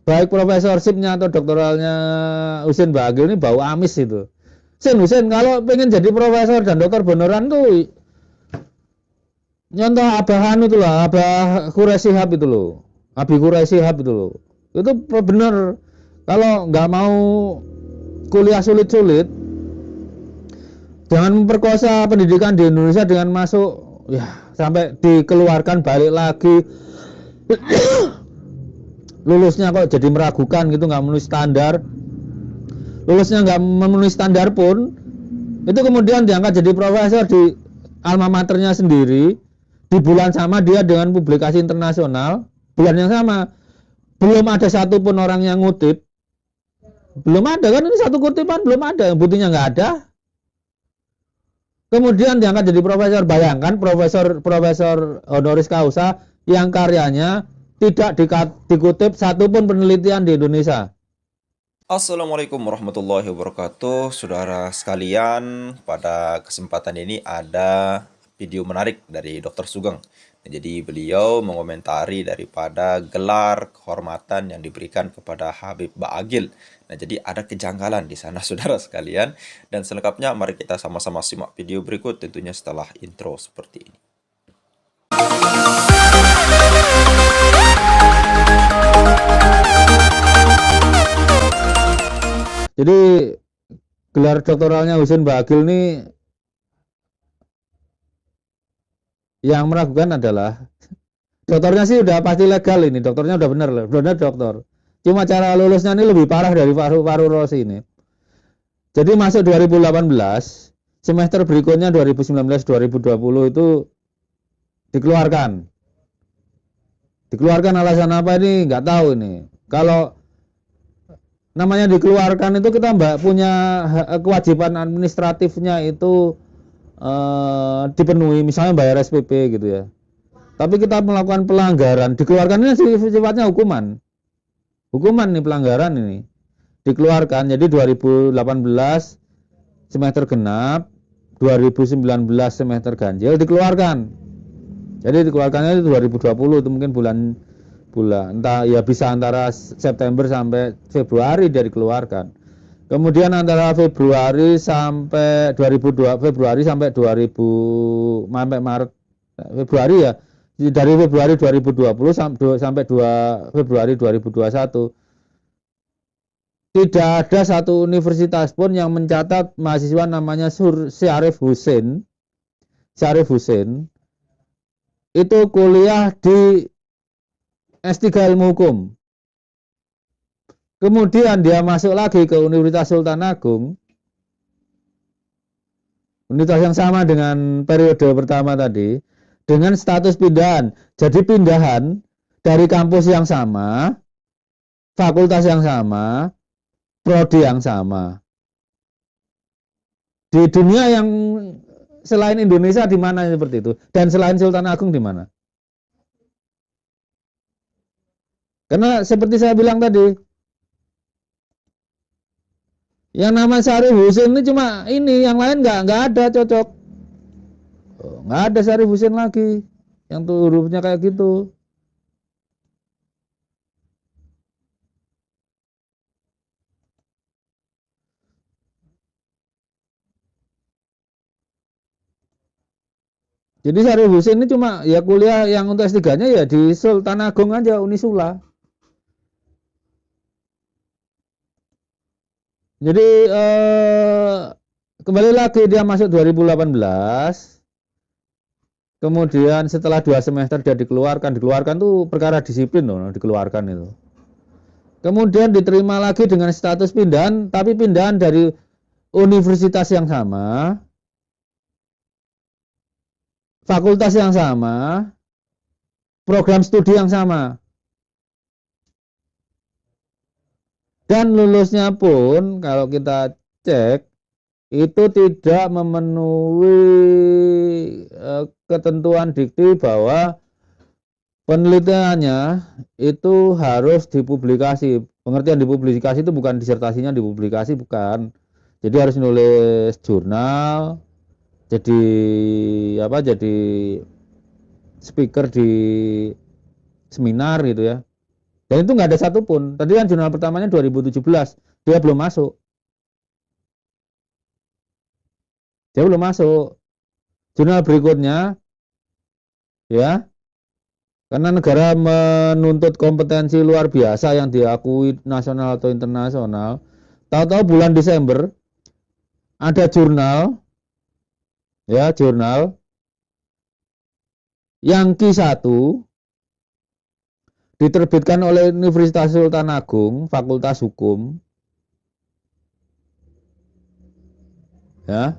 baik profesorshipnya atau doktoralnya Husin Bagil ini bau amis itu. Husin kalau pengen jadi profesor dan dokter beneran tuh nyontoh Abah itu lah, Abah Quraisy Shihab itu loh, Abi Quraisy Shihab itu loh. Itu bener kalau nggak mau kuliah sulit-sulit, jangan memperkosa pendidikan di Indonesia dengan masuk ya sampai dikeluarkan balik lagi lulusnya kok jadi meragukan gitu, nggak memenuhi standar, lulusnya nggak memenuhi standar pun itu kemudian diangkat jadi profesor di alma maternya sendiri di bulan sama dia dengan publikasi internasional bulan yang sama, belum ada satupun orang yang ngutip, belum ada kan, ini satu kutipan belum ada, buktinya nggak ada, kemudian diangkat jadi profesor. Bayangkan profesor profesor honoris causa yang karyanya tidak dikutip satupun penelitian di Indonesia. Assalamualaikum warahmatullahi wabarakatuh, saudara sekalian. Pada kesempatan ini ada video menarik dari Dr. Sugeng. Jadi beliau mengomentari daripada gelar kehormatan yang diberikan kepada Habib Ba'agil. Nah, jadi ada kejanggalan di sana, saudara sekalian. Dan selengkapnya mari kita sama-sama simak video berikut, tentunya setelah intro seperti ini. Jadi gelar doktoralnya Husin Bagil ini yang meragukan adalah dokternya sih udah pasti legal, ini dokternya udah benar dokter. Cuma cara lulusnya ini lebih parah dari Faru Rosi ini. Jadi masuk 2018, semester berikutnya 2019-2020 itu dikeluarkan. Dikeluarkan alasan apa ini nggak tahu ini. Kalau namanya dikeluarkan itu kita punya kewajiban administratifnya itu dipenuhi, misalnya bayar SPP gitu ya. Tapi kita melakukan pelanggaran, dikeluarkan ini sifatnya hukuman. Hukuman nih, pelanggaran ini. Dikeluarkan, jadi 2018 semester genap, 2019 semester ganjil dikeluarkan. Jadi dikeluarkannya itu 2020, itu mungkin bulan entah ya, bisa antara September sampai Februari dia dikeluarkan. Kemudian antara Februari sampai 2000 sampai Maret, Februari ya, dari Februari 2020 sampai 2 Februari 2021 tidak ada satu universitas pun yang mencatat mahasiswa namanya Syarif Husin itu kuliah di S3 Ilmu Hukum. Kemudian dia masuk lagi ke Universitas Sultan Agung, universitas yang sama dengan periode pertama tadi, dengan status pindahan. Jadi pindahan dari kampus yang sama, fakultas yang sama, prodi yang sama. Di dunia yang selain Indonesia di mana seperti itu? Dan selain Sultan Agung di mana? Karena seperti saya bilang tadi, yang nama Syarif Husin ini cuma ini, yang lain nggak ada cocok. Nggak ada Syarif Husin lagi yang tuh hurufnya kayak gitu. Jadi Syarif Husin ini cuma ya kuliah yang untuk S3-nya ya di Sultan Agung aja, Unisula. Jadi kembali lagi dia masuk 2018. Kemudian setelah 2 semester dia dikeluarkan tuh perkara disiplin loh, dikeluarkan itu. Kemudian diterima lagi dengan status pindahan, tapi pindahan dari universitas yang sama, fakultas yang sama, program studi yang sama. Dan lulusnya pun kalau kita cek itu tidak memenuhi ketentuan dikti bahwa penelitiannya itu harus dipublikasi. Pengertian dipublikasi itu bukan disertasinya dipublikasi, bukan. Jadi harus nulis jurnal, jadi apa? Jadi speaker di seminar gitu ya. Dan itu nggak ada satupun. Tadi kan jurnal pertamanya 2017, dia belum masuk. Dia belum masuk. Jurnal berikutnya, ya, karena negara menuntut kompetensi luar biasa yang diakui nasional atau internasional. Tahu-tahu bulan Desember ada jurnal, ya, jurnal yang Q1 diterbitkan oleh Universitas Sultan Agung, Fakultas Hukum, ya.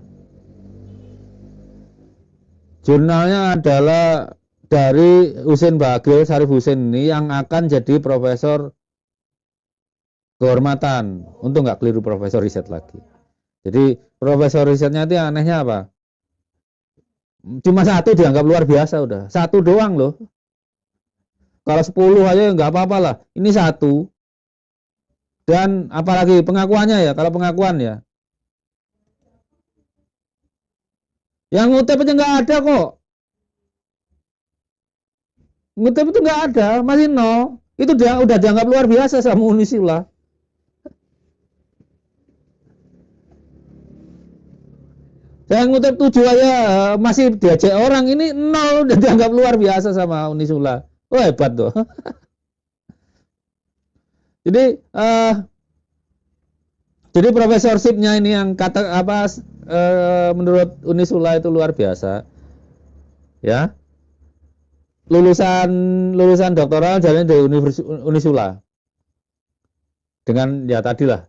Jurnalnya adalah dari Husein Bagil, Syarif Husein ini yang akan jadi profesor kehormatan. Untuk nggak keliru profesor riset lagi. Jadi profesor risetnya itu anehnya apa? Cuma satu dianggap luar biasa udah. Satu doang loh. Kalau 10 aja nggak apa-apa lah. Ini satu. Dan apalagi pengakuannya ya. Kalau pengakuan ya. Yang ngutip aja nggak ada kok. Ngutip itu nggak ada. Masih nol. Itu dia udah dianggap luar biasa sama Unisula. Saya ngutip 7 aja masih diajak orang. Ini nol udah dianggap luar biasa sama Unisula. Oh hebat tuh. Jadi jadi profesorshipnya ini yang kata apa menurut Unisula itu luar biasa. Ya. Lulusan doktoral jalan dari Unisula. Dengan ya tadilah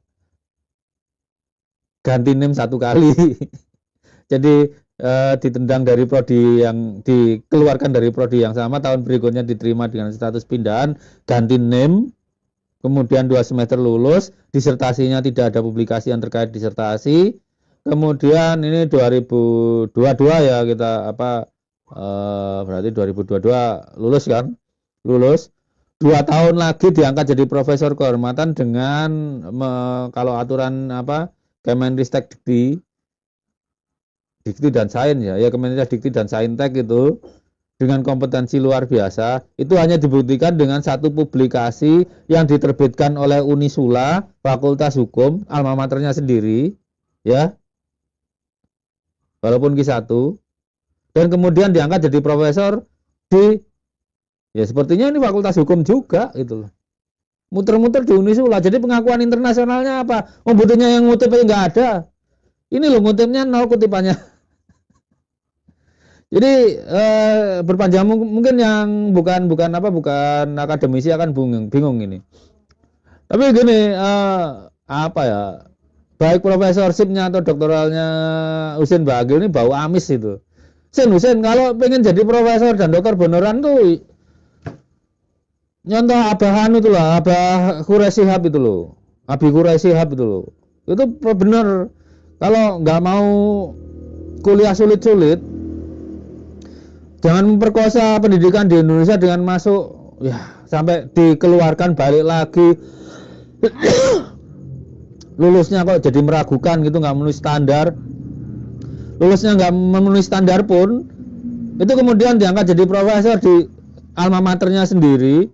ganti NIM 1 kali. Jadi ditendang dari prodi yang dikeluarkan dari prodi yang sama, tahun berikutnya diterima dengan status pindahan, ganti NIM, kemudian 2 semester lulus, disertasinya tidak ada publikasi yang terkait disertasi. Kemudian ini 2022 ya kita berarti 2022 lulus kan? Lulus. 2 tahun lagi diangkat jadi profesor kehormatan dengan kalau aturan Kemenristek Dikti dan Sains ya Kemenristek Dikti dan Saintek itu dengan kompetensi luar biasa, itu hanya dibuktikan dengan satu publikasi yang diterbitkan oleh Unisula, Fakultas Hukum, alma maternya sendiri, ya, walaupun Q1, dan kemudian diangkat jadi profesor di, ya sepertinya ini Fakultas Hukum juga, gitu loh. Muter-muter di Unisula, jadi pengakuan internasionalnya apa? Oh, buktinya yang ngutip aja nggak ada. Ini loh ngutipnya 0 kutipannya. Jadi berpanjang mungkin yang bukan akademisi akan bingung ini. Tapi gini baik profesorshipnya atau doktoralnya Husein Bagil ini bau amis itu. Husein kalau pengen jadi profesor dan dokter beneran tuh nyontoh Abahan itu lah, Abah Quraisy Shihab itu loh, Abi Quraisy Shihab itu loh. Itu bener kalau nggak mau kuliah sulit-sulit, jangan memperkosa pendidikan di Indonesia dengan masuk ya sampai dikeluarkan balik lagi. Lulusnya kok jadi meragukan gitu, nggak memenuhi standar. Lulusnya nggak memenuhi standar pun, itu kemudian diangkat jadi profesor di alma maternya sendiri.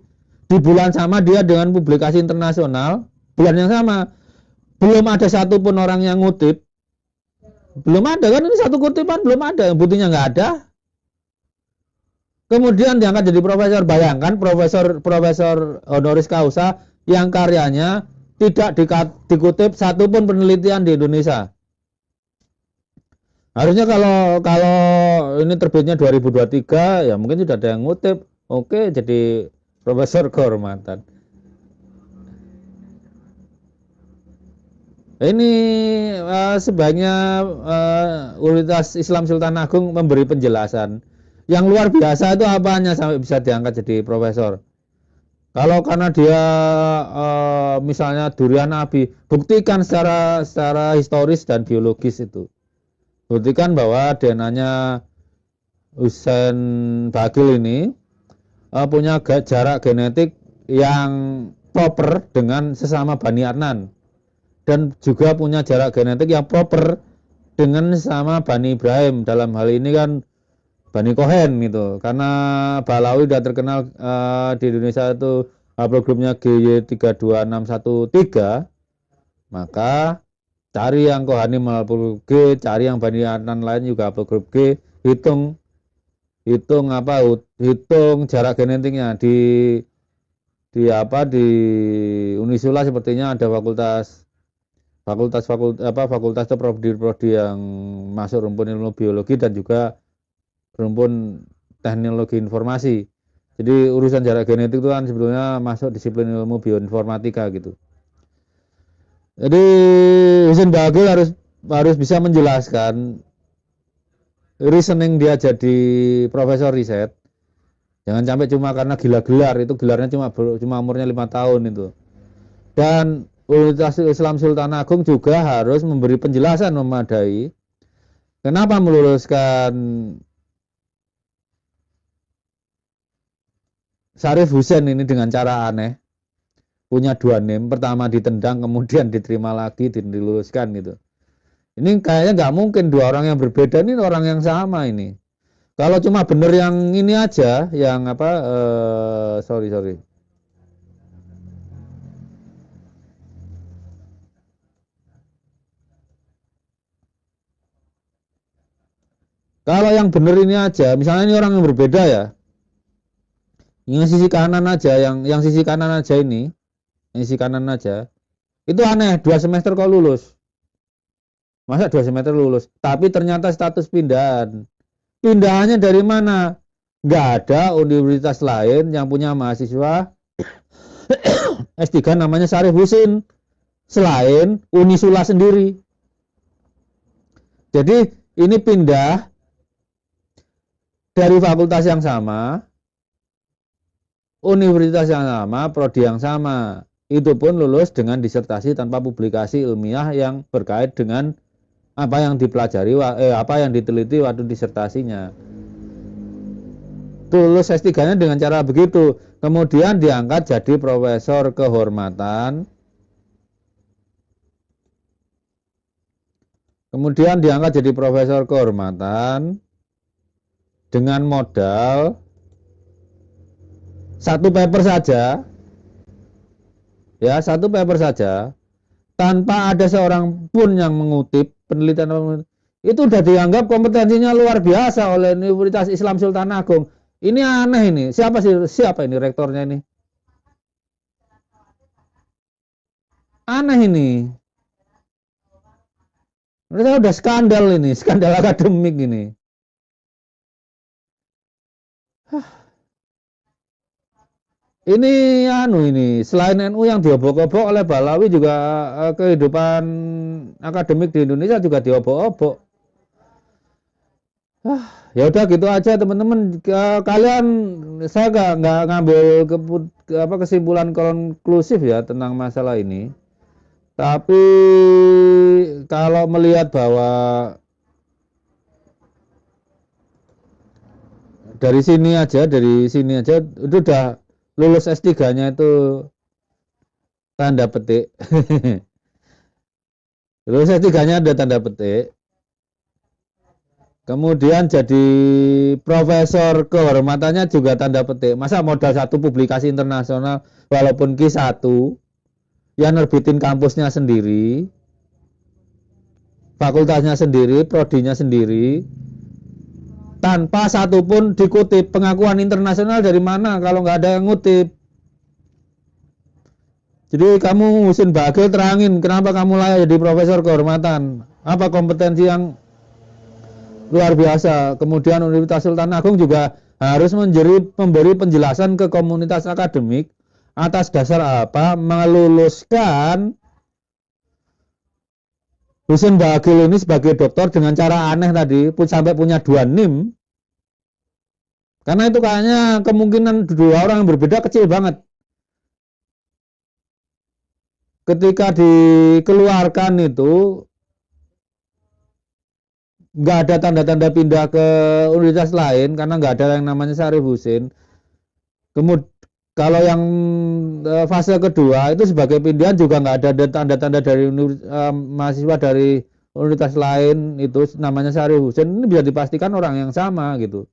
Di bulan sama dia dengan publikasi internasional, bulan yang sama. Belum ada satupun orang yang ngutip. Belum ada kan, ini satu kutipan belum ada, buktinya nggak ada. Kemudian diangkat jadi profesor. Bayangkan profesor honoris causa yang karyanya tidak dikutip satupun penelitian di Indonesia. Harusnya kalau ini terbitnya 2023 ya mungkin sudah ada yang ngutip. Oke, jadi profesor kehormatan. Ini sebaiknya Universitas Islam Sultan Agung memberi penjelasan. Yang luar biasa itu apanya sampai bisa diangkat jadi profesor? Kalau karena dia misalnya durian Nabi, buktikan secara historis dan biologis itu. Buktikan bahwa DNA-nya Husein Bagil ini punya jarak genetik yang proper dengan sesama Bani Adnan. Dan juga punya jarak genetik yang proper dengan sesama Bani Ibrahim. Dalam hal ini kan Bani Cohen gitu, karena Balawi udah terkenal di Indonesia itu haplogrupnya GY32613, maka cari yang Kohanim haplogrup G, cari yang Bani Adnan lain juga haplogrup G, hitung jarak genetiknya di Unisula sepertinya ada fakultas atau prodi yang masuk rumpun ilmu biologi dan juga rumpun teknologi informasi. Jadi urusan jarak genetik itu kan sebetulnya masuk disiplin ilmu bioinformatika gitu. Jadi Husein Bagil harus bisa menjelaskan reasoning dia jadi profesor riset. Jangan sampai cuma karena gila-gelar, itu gelarnya cuma umurnya 5 tahun itu. Dan Universitas Islam Sultan Agung juga harus memberi penjelasan memadai kenapa meluluskan Syarif Husein ini dengan cara aneh. Punya 2 NIM, pertama ditendang kemudian diterima lagi, diluluskan gitu. Ini kayaknya nggak mungkin 2 orang yang berbeda, ini orang yang sama ini. Kalau cuma bener yang ini aja, yang sorry. Kalau yang bener ini aja, misalnya ini orang yang berbeda ya, yang sisi kanan aja, yang sisi kanan aja ini, yang sisi kanan aja, itu aneh, 2 semester kok lulus. Masa 2 semester lulus? Tapi ternyata status pindahan. Pindahannya dari mana? Nggak ada universitas lain yang punya mahasiswa S3 namanya Syarif Husein selain Unisula sendiri. Jadi ini pindah dari fakultas yang sama, universitas yang sama, prodi yang sama. Itu pun lulus dengan disertasi tanpa publikasi ilmiah yang berkait dengan apa yang dipelajari, apa yang diteliti waktu disertasinya. Lulus S3-nya dengan cara begitu. Kemudian diangkat jadi profesor kehormatan. Dengan modal 1 paper saja. Ya, 1 paper saja. Tanpa ada seorang pun yang mengutip penelitian itu sudah dianggap kompetensinya luar biasa oleh Universitas Islam Sultan Agung. Ini aneh ini. Siapa ini rektornya ini? Aneh ini. Mereka udah skandal ini, skandal akademik ini. Ini selain NU yang diobok-obok oleh Balawi juga kehidupan akademik di Indonesia juga diobok-obok. Ya udah gitu aja teman-teman. Kalian saya nggak ngambil kesimpulan konklusif ya tentang masalah ini. Tapi kalau melihat bahwa dari sini aja itu udah lulus S3-nya itu tanda petik. Lulus S3-nya ada tanda petik. Kemudian jadi profesor kehormatannya juga tanda petik. Masa modal 1 publikasi internasional walaupun Q1 yang nerbitin kampusnya sendiri, fakultasnya sendiri, prodinya sendiri, tanpa satu pun dikutip. Pengakuan internasional dari mana kalau nggak ada yang ngutip? Jadi kamu Husein Bagil terangin kenapa kamu layak jadi profesor kehormatan, apa kompetensi yang luar biasa. Kemudian Universitas Sultan Agung juga harus memberi penjelasan ke komunitas akademik atas dasar apa meluluskan Husein Bagil ini sebagai doktor dengan cara aneh tadi, sampai punya 2 NIM. Karena itu kayaknya kemungkinan 2 orang yang berbeda kecil banget. Ketika dikeluarkan itu nggak ada tanda-tanda pindah ke universitas lain karena nggak ada yang namanya Syarif Husein. Kemudian kalau yang fase kedua itu sebagai pindahan juga nggak ada tanda-tanda dari mahasiswa dari universitas lain itu namanya Syarif Husein. Ini bisa dipastikan orang yang sama gitu.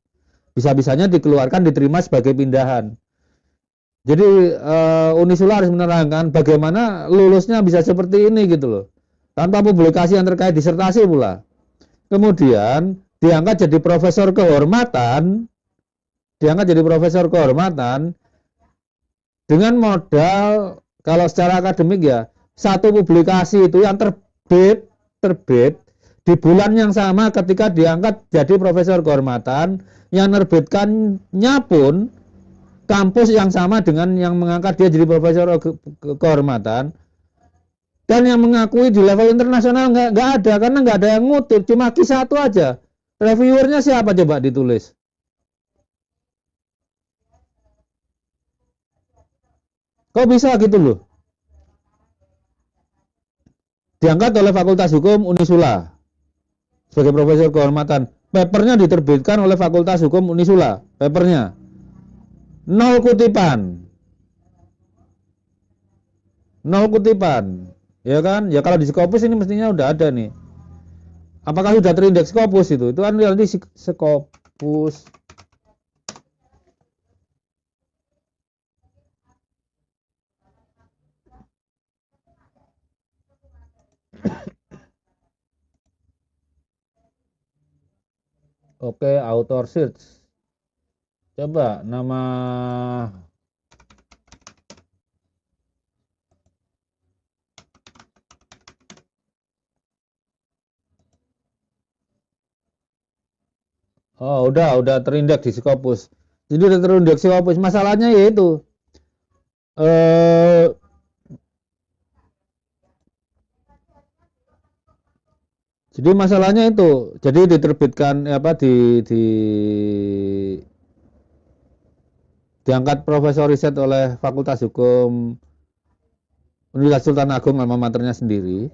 Bisa-bisanya dikeluarkan diterima sebagai pindahan. Jadi Unisula harus menerangkan bagaimana lulusnya bisa seperti ini gitu loh. Tanpa publikasi yang terkait disertasi pula. Kemudian diangkat jadi profesor kehormatan, dengan modal kalau secara akademik ya satu publikasi itu yang terbit di bulan yang sama ketika diangkat jadi profesor kehormatan, yang nerbitkannya pun kampus yang sama dengan yang mengangkat dia jadi profesor kehormatan, dan yang mengakui di level internasional nggak ada, karena nggak ada yang ngutip, cuma kisah satu aja. Reviewernya siapa coba ditulis? Kok bisa gitu loh? Diangkat oleh Fakultas Hukum Unisula sebagai profesor kehormatan. Papernya diterbitkan oleh Fakultas Hukum Unisula. Papernya nol kutipan, ya kan? Ya kalau di Scopus ini mestinya udah ada nih. Apakah sudah terindeks Scopus itu? Itu kan nanti Scopus. Oke, author search. Coba nama Oh, udah terindeks di Scopus. Jadi udah terindeks di Scopus. Masalahnya yaitu eh jadi masalahnya itu, jadi diterbitkan apa diangkat profesor riset oleh Fakultas Hukum Universitas Sultan Agung, alma maternya sendiri,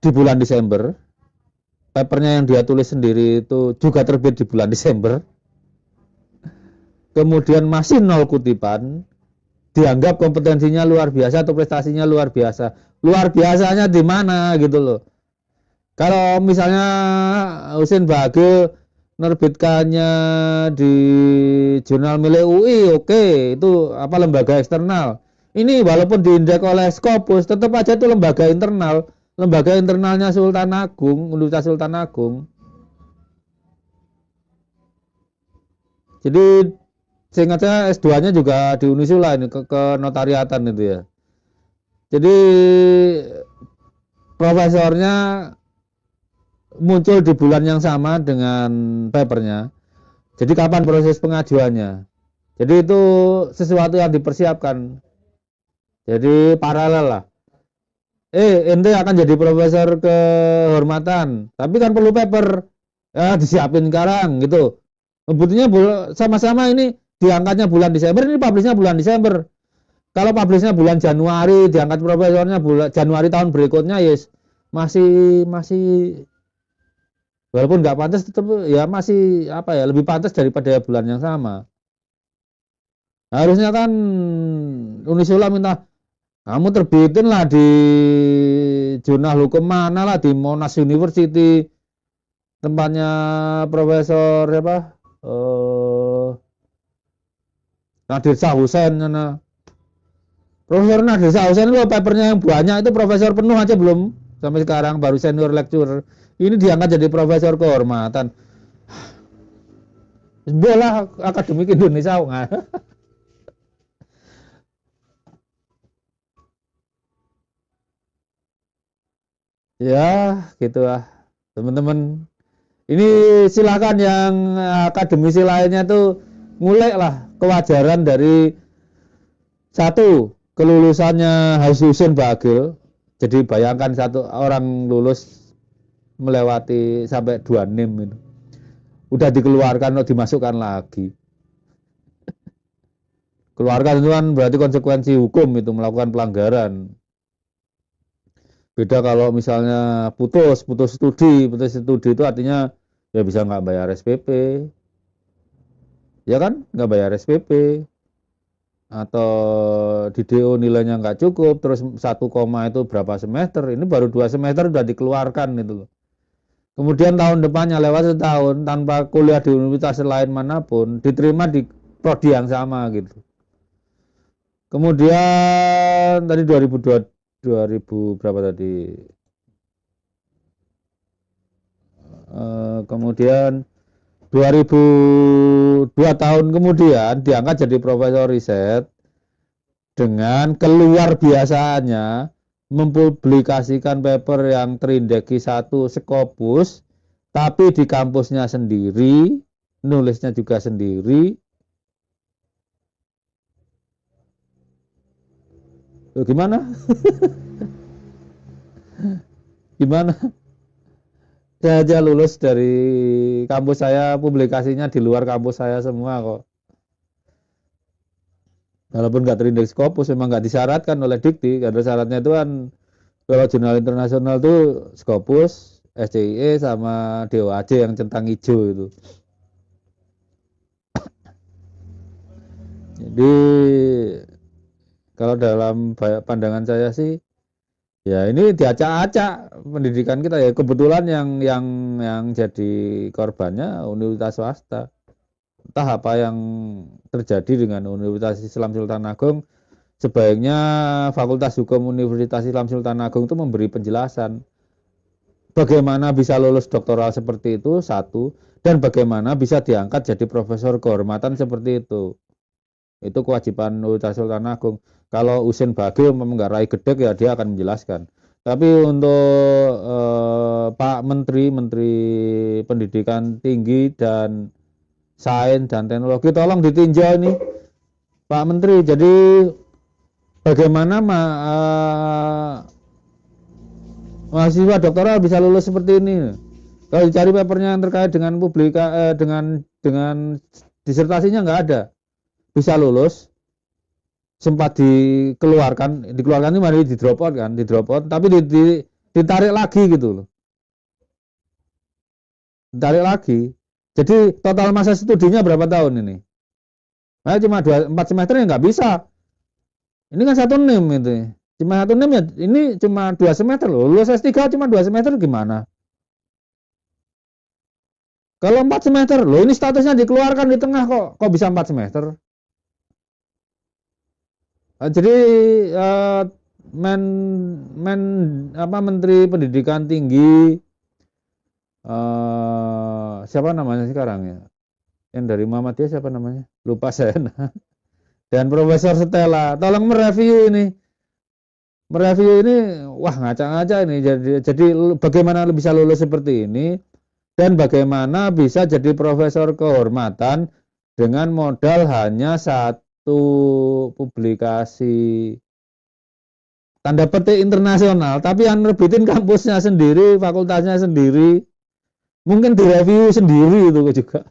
di bulan Desember. Papernya yang dia tulis sendiri itu juga terbit di bulan Desember. Kemudian masih nol kutipan, dianggap kompetensinya luar biasa atau prestasinya luar biasa. Luar biasanya di mana gitu loh. Kalau misalnya Husin Bagil nerbitkannya di jurnal milik UI, oke, itu apa lembaga eksternal. Ini walaupun diindeks oleh Scopus, tetap aja itu lembaga internal. Lembaga internalnya Sultan Agung, Universitas Sultan Agung. Jadi seingat saya S2-nya juga di Unisula ini ke notariatan itu ya. Jadi profesornya muncul di bulan yang sama dengan papernya. Jadi kapan proses pengajuannya? Jadi itu sesuatu yang dipersiapkan. Jadi paralel lah. Ente akan jadi profesor kehormatan, tapi kan perlu paper. Ya, disiapin sekarang gitu. Buktinya sama-sama ini diangkatnya bulan Desember, ini publishnya bulan Desember. Kalau publishnya bulan Januari, diangkat profesornya bulan Januari tahun berikutnya, yes, masih walaupun nggak pantas, tetap ya masih apa ya, lebih pantas daripada bulan yang sama. Harusnya kan Unisula minta kamu terbitin lah di jurnal hukum mana lah, di Monash University, tempatnya Profesor apa Nadir Shah Hussein. Profesor Nadir Shah Hussein loh, papernya yang banyak itu profesor penuh aja belum sampai sekarang, baru senior lecturer. Ini diangkat jadi profesor kehormatan. Bola akademik Indonesia nggak? Ya, gitu lah, teman-teman. Ini silakan yang akademisi lainnya tuh ngulik lah kewajaran dari satu kelulusannya Husin Bagil. Jadi bayangkan satu orang lulus melewati sampai 2 NIM itu. Udah dikeluarkan atau dimasukkan lagi. Keluarkan itu kan berarti konsekuensi hukum itu, melakukan pelanggaran. Beda kalau misalnya putus studi itu artinya ya bisa nggak bayar SPP, ya kan, nggak bayar SPP, atau di DO nilainya nggak cukup, terus 1 koma itu berapa semester, ini baru 2 semester udah dikeluarkan itu loh. Kemudian tahun depannya lewat setahun tanpa kuliah di universitas lain manapun, diterima di prodi yang sama gitu. Kemudian tadi 2000 berapa tadi? Kemudian 2002 tahun kemudian diangkat jadi profesor riset dengan keluar biasaannya mempublikasikan paper yang terindeks 1 Scopus, tapi di kampusnya sendiri, nulisnya juga sendiri. Loh, gimana? Gimana? Saya aja lulus dari kampus saya, publikasinya di luar kampus saya semua kok. Walaupun nggak terindeks Scopus, memang nggak disyaratkan oleh Dikti, karena syaratnya itu kan kalau jurnal internasional itu Scopus, SCIE sama DOAJ yang centang hijau itu. Jadi kalau dalam pandangan saya sih, ya ini diacak-acak pendidikan kita ya. Kebetulan yang jadi korbannya universitas swasta. Entah apa yang terjadi dengan Universitas Islam Sultan Agung, sebaiknya Fakultas Hukum Universitas Islam Sultan Agung itu memberi penjelasan bagaimana bisa lulus doktoral seperti itu, satu, dan bagaimana bisa diangkat jadi profesor kehormatan seperti itu. Itu kewajiban Universitas Sultan Agung. Kalau Husin Bagil menggarai gedek ya dia akan menjelaskan. Tapi untuk Pak Menteri Pendidikan Tinggi dan Sains dan Teknologi, tolong ditinjau ini Pak Menteri. Jadi bagaimana mahasiswa doktoral bisa lulus seperti ini? Kalau dicari papernya yang terkait dengan dengan disertasinya nggak ada. Bisa lulus, sempat dikeluarkan ini malah di drop out, tapi ditarik lagi gitu loh. Ditarik lagi. Jadi total masa studinya berapa tahun ini? Nah, cuma 4 semester ya nggak bisa. Ini kan 1 NIM itu. Cuma 1 NIM ya, ini cuma 2 semester loh. Lulus S3 cuma 2 semester gimana? Kalau 4 semester, loh ini statusnya dikeluarkan di tengah kok bisa 4 semester? Jadi Menteri Pendidikan Tinggi siapa namanya sekarang ya? Yang dari Muhammadiyah siapa namanya? Lupa saya. Dan Profesor Stella, tolong mereview ini. Wah ngaca-ngaca ini. Jadi bagaimana bisa lulus seperti ini dan bagaimana bisa jadi profesor kehormatan dengan modal hanya 1 publikasi tanda petik internasional, tapi yang nerbitin kampusnya sendiri, fakultasnya sendiri, mungkin direview sendiri itu juga.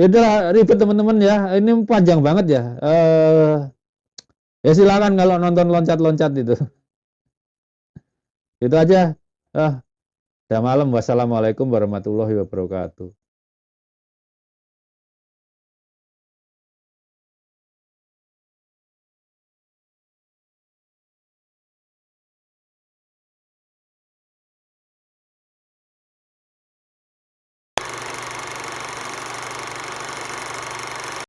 Ya udah ribet teman-teman ya, ini panjang banget ya. Ya silakan kalau nonton loncat-loncat itu. Itu aja. Udah malam. Wassalamualaikum warahmatullahi wabarakatuh.